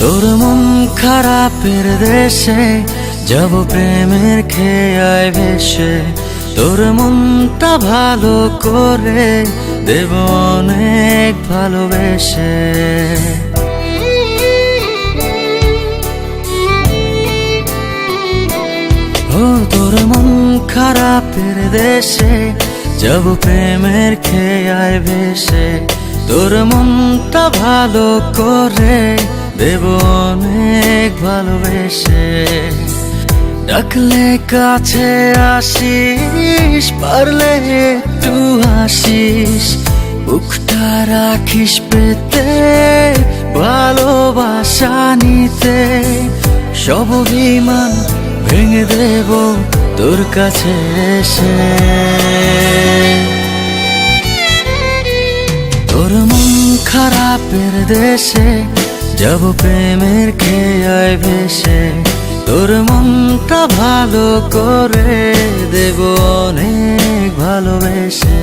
তোর মন খারাপের দেশে যাব প্রেমের খেয়ায় ভেসে, তোর মনটা ভালো করে দেব অনেক ভালোবেসে। ও তোর মন খারাপের দেশে যাব প্রেমের খেয়ায় ভেসে, তোর মনটা ভালো করে দেব অনেক ভালোবেসে। ডাকলে কাছে আসিস, পারলে একটু হাসিস, বুকটা রাখিস পেতে ভালোবাসা নিতে। সব অভিমান ভেঙে দেব তোর কাছে এসে। তোর মন খারাপের দেশে যাব প্রেমের খেয়ায় ভেসে, তোর মনটা ভালো করে দেব অনেক ভালোবেসে।